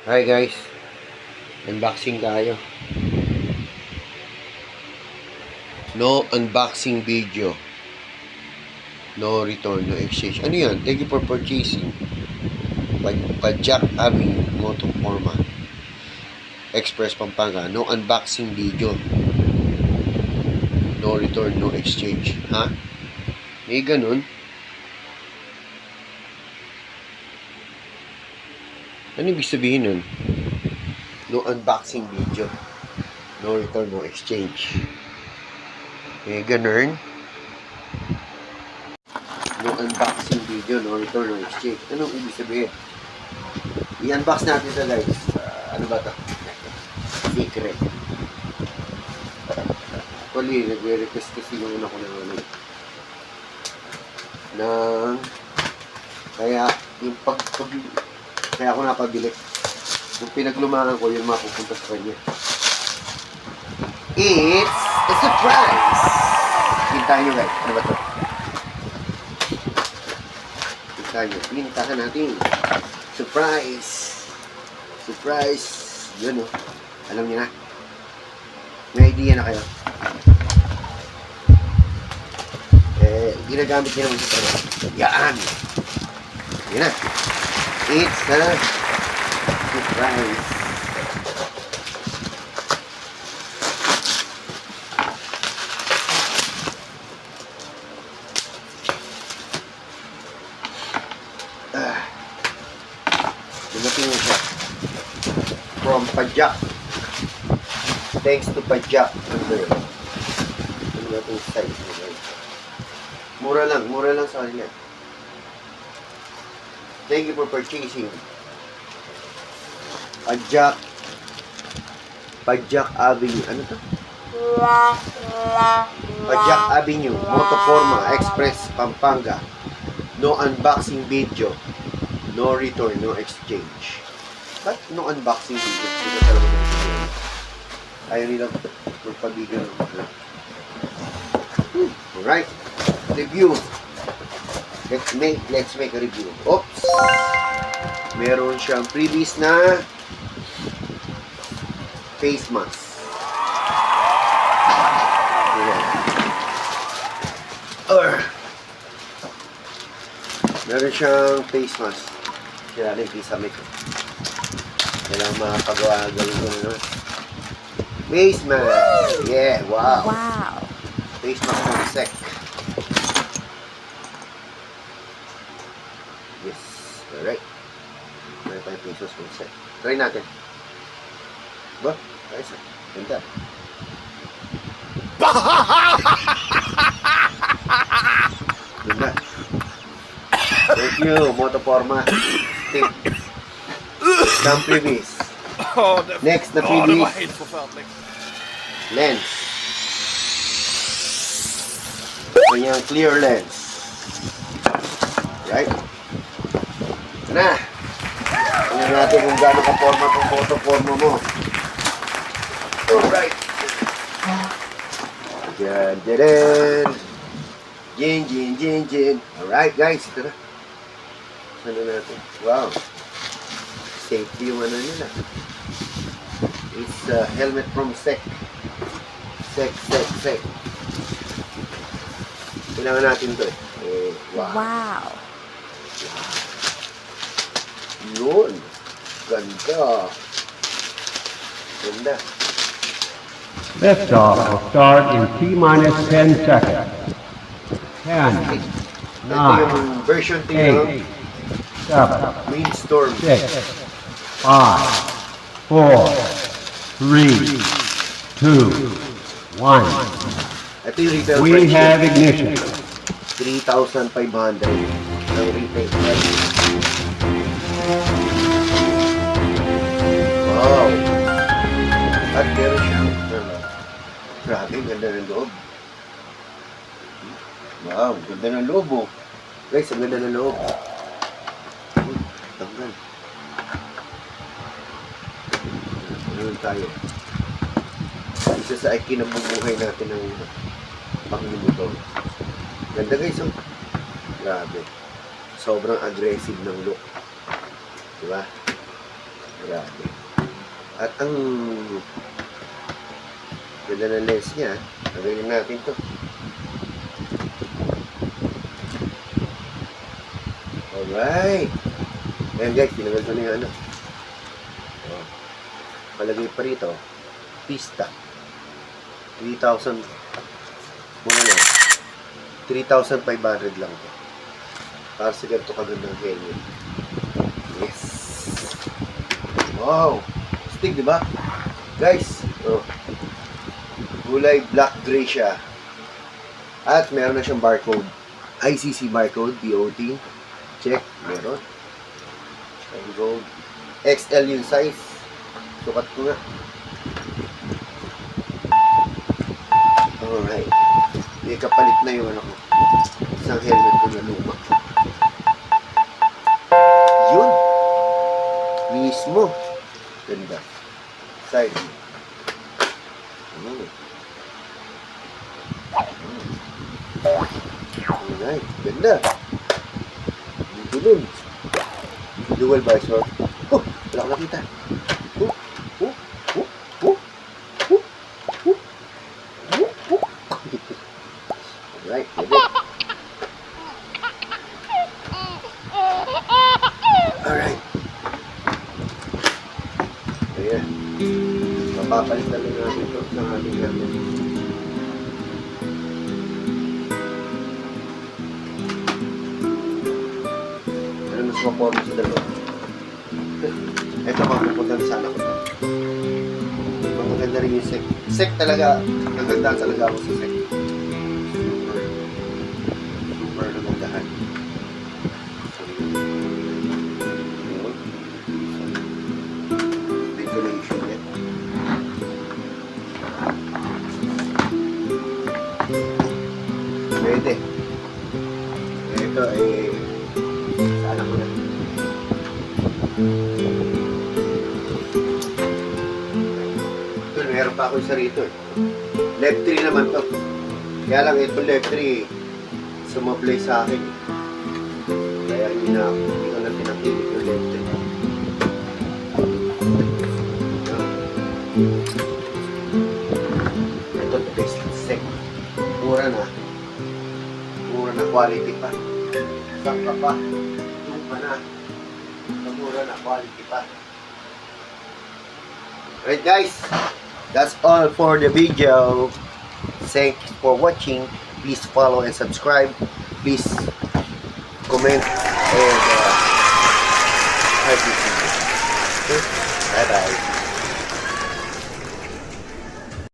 Hi guys, unboxing tayo. No unboxing video. No return, no exchange. Ano yan? Thank you for purchasing. Pajak Avenue, Motoforma, Express Pampanga. No unboxing video. No return, no exchange. Ha? May ganun? Ano ibig sabihin nun? No unboxing video. No return, no exchange. May ganun? No unboxing video, no return, no exchange. Anong ibig sabihin? I-unbox natin ito guys. Ano ba ito? Secret. Actually, nagre-request kasi yung una ko ng kaya yung kaya ako napabili. Yung pinaglumangan ko, yung mapupunta sa kanya. It's a surprise! Hintahan nyo guys. Ano ba ito? Hintahan natin. Surprise! Surprise! Yun o. Alam niyo na. May idea na kayo. Ginagamit niya naman sa trabaho. Yan! Yan na. It's a surprise. Dumating mo siya. From Pajak. Thanks to Pajak. Ano ba itong size mo guys? Mura lang sa kanila. Thank you for purchasing. Pajak Avenue. Ano to? Pajak Avenue, Motoforma, Express, Pampanga. No unboxing video. No return, no exchange. Ba't no unboxing video? Hindi na talaga nag-video. Ayaw nilang magpabigyan ng mga. Alright. Review. Let's make a review. Oops. Meron siyang previous na face mask. Meron siyang face mask. Kaya rin pisamik. Kailangan makapagawa-gawin ko na. Face mask. Yeah, wow. Wow. Face mask ng sec. Yes. Alright. Meron tayong face mask ng sec. Try natin. Ba? Ayos na. Ganda. Ganda. Thank you, Motoforma. Some previous. Next, the previous lens. Kanyang clear lens. Right? Na. Tingnan natin kung gaano ka-forma kung Motoforma mo. Alright. Diyan, diyan. Jin. Alright guys, ito na. Ano natin? Wow. Safety yung ano nila. It's a helmet from Sec. Sec. Kailangan natin ito eh. Wow. Yun. Ganda. Liftoff will start in T-minus 10 seconds. 10, Ito 9, yung version 3 ng 7, windstorm. 6, 5, 4, 3, 2, 1. Ito yung retail We price. have ignition. 3,500 ang retail price. Wow. At meron siyang grabe, ganda ng loob. Wow, ganda ng loob oh. Guys, ang ganda ng loob. Tanggal. Ano tayo? Isa sa kinabubuhay natin ng panglimutong. Ganda guys oh. Grabe. Sobrang aggressive ng look. Diba? Grabe. At ang ganda ng lens niya. Nagawin natin to. Alright. Ayan guys, tinagal ko na yung ano. Oh. Palagay pa rito. Pista. 3,000. Muna lang. 3,500 lang to. Para sa ganito kagandang helmet. Yes. Wow. Stick, di ba? Guys, oh. Kulay black gray siya. At meron na siyang barcode. ICC barcode, DOT. Check, meron. And gold. XL yung size. Sukat ko nga. Alright. May kapalit na yung ano ko. Isang helmet ko na luma. Yun. Mismo. Ganda. Side. Alright. Ganda. Dito dun. Dual visor. Oh! Wala ko nakita. Oh! Oh! Oh! Oh! Oh! Oh! Oh! Oh! Alright. Ganda. Alright. Ayan. Mapapalit na rin natin ito ng ating helmet. Ano mas maporma sa dalawa? Ito mapupunta na sana ko ito. Maganda rin yung sec. Sec talaga. Naganda talaga ako sa sec. Super nagandahan. Decoration niya. Pwede. Ito ay sana ko na. Ito, meron pa ako isa rito eh. Left 3 naman to. Kaya lang ito left 3 sumablay sa akin. Kaya hindi ko na pinapilit yung left 3. Ito, best sec. Mura na. Mura na, quality pa. Saka pa. Yung pa na. Mura na, quality pa. Alright guys, that's all for the video. Thanks for watching. Please follow and subscribe. Please comment and